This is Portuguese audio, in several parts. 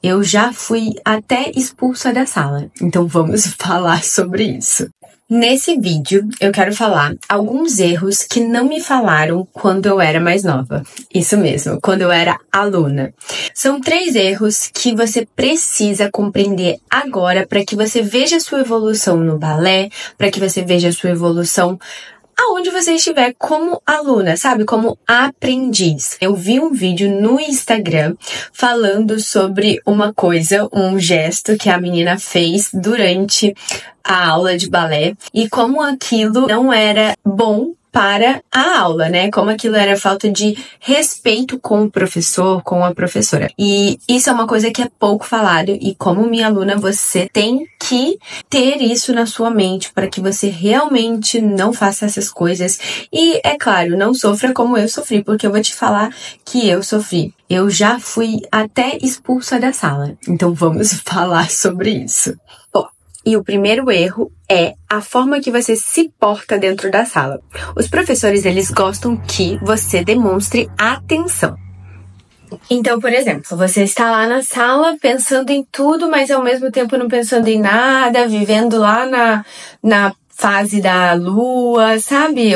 Eu já fui até expulsa da sala, então vamos falar sobre isso. Nesse vídeo, eu quero falar alguns erros que não me falaram quando eu era mais nova. Isso mesmo, quando eu era aluna. São 3 erros que você precisa compreender agora para que você veja a sua evolução no balé, para que você veja a sua evolução aonde você estiver como aluna, sabe? Como aprendiz. Eu vi um vídeo no Instagram falando sobre uma coisa, um gesto que a menina fez durante a aula de balé e como aquilo não era bom para a aula, né? Como aquilo era falta de respeito com o professor, com a professora. E isso é uma coisa que é pouco falado e como minha aluna, você tem que ter isso na sua mente para que você realmente não faça essas coisas. E, é claro, não sofra como eu sofri, porque eu vou te falar que eu sofri. Eu já fui até expulsa da sala. Então vamos falar sobre isso. E o primeiro erro é a forma que você se porta dentro da sala. Os professores, eles gostam que você demonstre atenção. Então, por exemplo, você está lá na sala pensando em tudo, mas ao mesmo tempo não pensando em nada, vivendo lá na fase da lua, sabe?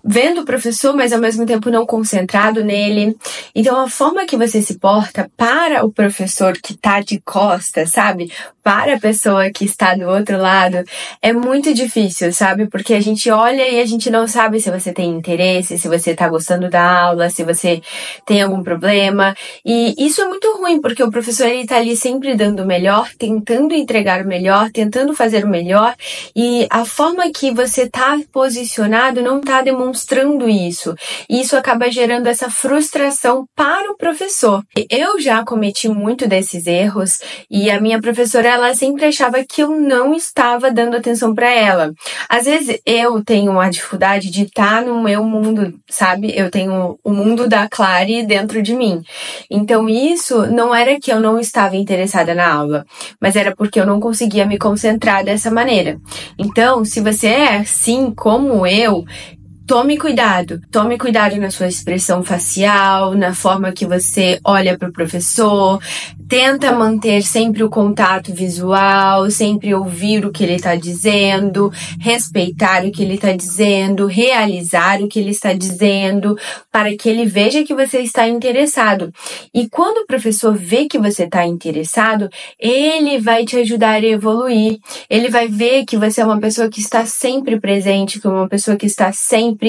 Vendo o professor, mas ao mesmo tempo não concentrado nele. Então, a forma que você se porta para o professor que tá de costas, sabe? Para a pessoa que está do outro lado, é muito difícil, sabe? Porque a gente olha e a gente não sabe se você tem interesse, se você tá gostando da aula, se você tem algum problema. E isso é muito ruim, porque o professor, ele tá ali sempre dando o melhor, tentando entregar o melhor, tentando fazer o melhor. E a forma que você tá posicionado não tá demonstrando isso. E isso acaba gerando essa frustração para o professor. Eu já cometi muito desses erros e a minha professora, ela sempre achava que eu não estava dando atenção para ela. Às vezes eu tenho uma dificuldade de estar no meu mundo, sabe? Eu tenho o mundo da Clary dentro de mim. Então isso não era que eu não estava interessada na aula, mas era porque eu não conseguia me concentrar dessa maneira. Então, se você é assim como eu, tome cuidado na sua expressão facial, na forma que você olha para o professor, tenta manter sempre o contato visual, sempre ouvir o que ele está dizendo, respeitar o que ele está dizendo, realizar o que ele está dizendo, para que ele veja que você está interessado. E quando o professor vê que você está interessado, ele vai te ajudar a evoluir, ele vai ver que você é uma pessoa que está sempre presente, que é uma pessoa que está sempre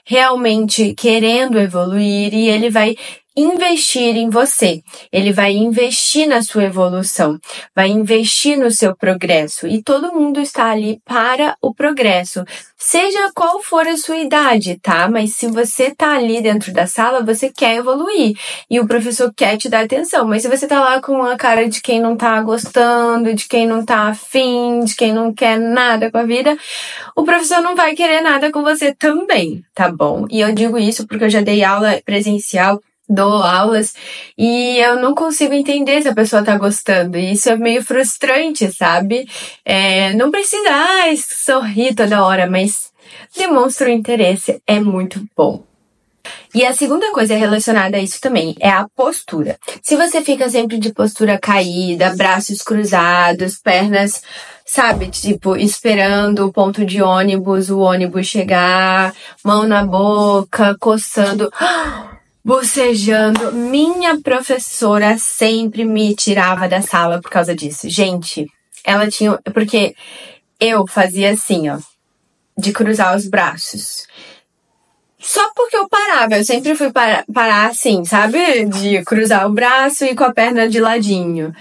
realmente querendo evoluir e ele vai investir em você, ele vai investir na sua evolução, vai investir no seu progresso e todo mundo está ali para o progresso, seja qual for a sua idade, tá? Mas se você tá ali dentro da sala, você quer evoluir e o professor quer te dar atenção, mas se você tá lá com a cara de quem não tá gostando, de quem não tá afim, de quem não quer nada com a vida, o professor não vai querer nada com você também, tá bom? E eu digo isso porque eu já dei aula presencial, dou aulas e eu não consigo entender se a pessoa tá gostando. E isso é meio frustrante, sabe? Não precisa sorrir toda hora, mas demonstra o interesse, é muito bom. E a segunda coisa relacionada a isso também é a postura. Se você fica sempre de postura caída, braços cruzados, pernas, sabe, tipo, esperando o ponto de ônibus, o ônibus chegar, mão na boca, coçando, bocejando, minha professora sempre me tirava da sala por causa disso. Gente, ela tinha... Porque eu fazia assim, ó, de cruzar os braços. Só porque eu parava, eu sempre fui parar assim, sabe? De cruzar o braço e com a perna de ladinho.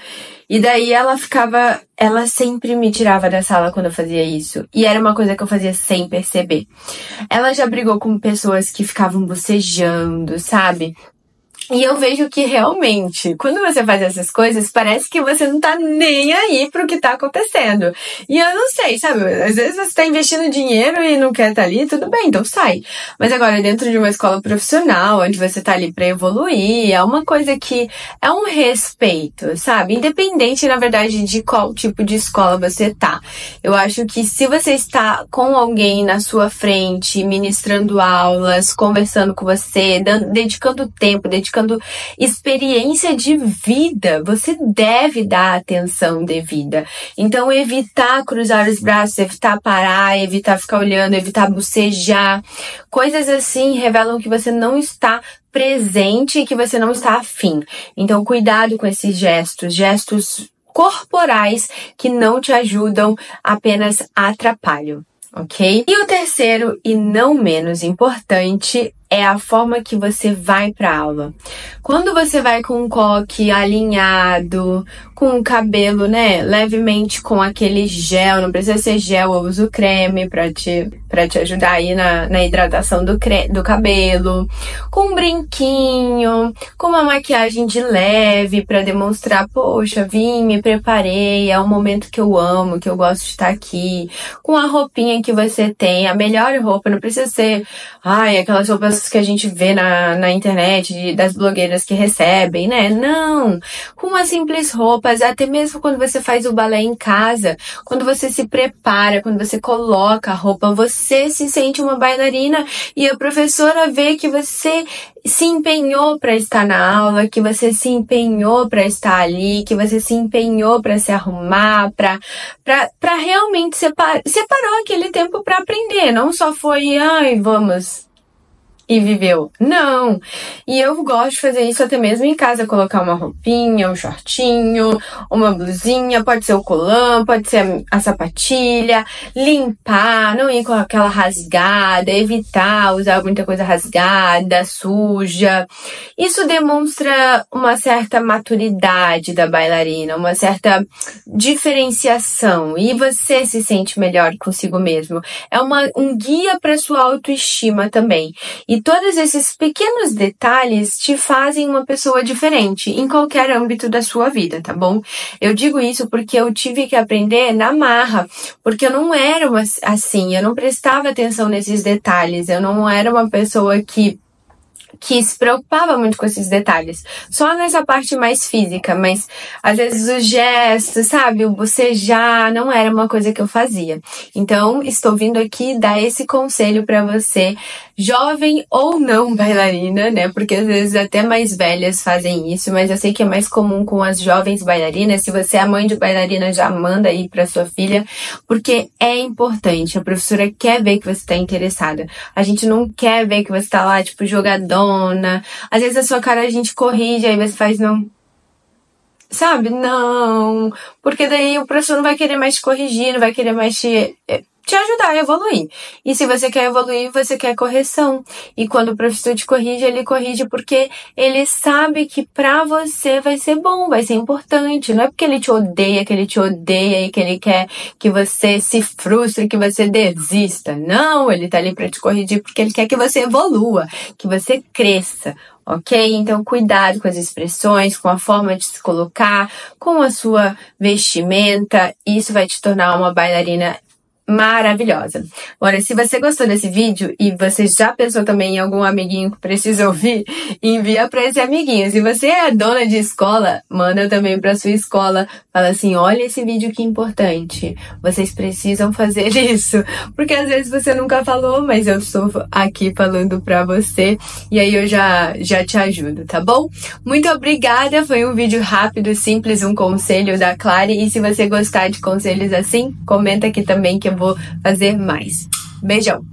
E daí ela sempre me tirava da sala quando eu fazia isso. E era uma coisa que eu fazia sem perceber. Ela já brigou com pessoas que ficavam bocejando, sabe? E eu vejo que realmente, quando você faz essas coisas, parece que você não tá nem aí pro que tá acontecendo. E eu não sei, sabe? Às vezes você tá investindo dinheiro e não quer estar ali, tudo bem, então sai. Mas agora, dentro de uma escola profissional, onde você tá ali pra evoluir, é uma coisa que é um respeito, sabe? Independente, na verdade, de qual tipo de escola você tá. Eu acho que se você está com alguém na sua frente, ministrando aulas, conversando com você, dedicando tempo, dedicando buscando experiência de vida, você deve dar atenção devida. Então, evitar cruzar os braços, evitar parar, evitar ficar olhando, evitar bocejar. Coisas assim revelam que você não está presente e que você não está afim. Então, cuidado com esses gestos corporais que não te ajudam, apenas atrapalham, ok? E o terceiro e não menos importante é a forma que você vai para a aula. Quando você vai com um coque alinhado, com o cabelo, levemente com aquele gel, não precisa ser gel, eu uso creme para te ajudar aí na hidratação do cabelo, com um brinquinho, com uma maquiagem de leve para demonstrar, poxa, vim, me preparei, é um momento que eu amo, que eu gosto de estar aqui, com a roupinha que você tem, a melhor roupa, não precisa ser, aquelas roupas que a gente vê na internet, das blogueiras que recebem, Não! Com umas simples roupas, até mesmo quando você faz o balé em casa, quando você se prepara, quando você coloca a roupa, você se sente uma bailarina e a professora vê que você se empenhou para estar na aula, que você se empenhou para estar ali, que você se empenhou para se arrumar, para realmente separou aquele tempo para aprender, não só foi, vamos e viveu. Não! E eu gosto de fazer isso até mesmo em casa, colocar uma roupinha, um shortinho, uma blusinha, pode ser o colã, pode ser a sapatilha, limpar, não ir com aquela rasgada, evitar usar muita coisa rasgada, suja. Isso demonstra uma certa maturidade da bailarina, uma certa diferenciação e você se sente melhor consigo mesmo. É um guia para sua autoestima também. E todos esses pequenos detalhes te fazem uma pessoa diferente em qualquer âmbito da sua vida, tá bom? Eu digo isso porque eu tive que aprender na marra, porque eu não era assim, eu não prestava atenção nesses detalhes, eu não era uma pessoa que se preocupava muito com esses detalhes, só nessa parte mais física, mas às vezes os gestos, sabe, o bocejar não era uma coisa que eu fazia. Então, estou vindo aqui dar esse conselho para você, jovem ou não bailarina, porque às vezes até mais velhas fazem isso, mas eu sei que é mais comum com as jovens bailarinas. Se você é mãe de bailarina, já manda aí para sua filha, porque é importante, a professora quer ver que você está interessada, a gente não quer ver que você está lá, jogadona. Às vezes a sua cara a gente corrige, aí você faz não. Sabe? Não. Porque daí o professor não vai querer mais te corrigir, não vai querer mais te ajudar a evoluir. E se você quer evoluir, você quer correção. E quando o professor te corrige, ele corrige porque ele sabe que pra você vai ser bom, vai ser importante. Não é porque ele te odeia e que ele quer que você se frustre, que você desista. Não, ele tá ali pra te corrigir porque ele quer que você evolua, que você cresça. Ok? Então, cuidado com as expressões, com a forma de se colocar, com a sua vestimenta. Isso vai te tornar uma bailarina maravilhosa. Agora, se você gostou desse vídeo e você já pensou também em algum amiguinho que precisa ouvir, envia para esse amiguinho. Se você é dona de escola, manda também para sua escola. Fala assim, olha esse vídeo que importante. Vocês precisam fazer isso. Porque às vezes você nunca falou, mas eu estou aqui falando para você. E aí eu já te ajudo, tá bom? Muito obrigada. Foi um vídeo rápido, simples, um conselho da Clary. E se você gostar de conselhos assim, comenta aqui também que eu vou fazer mais. Beijão!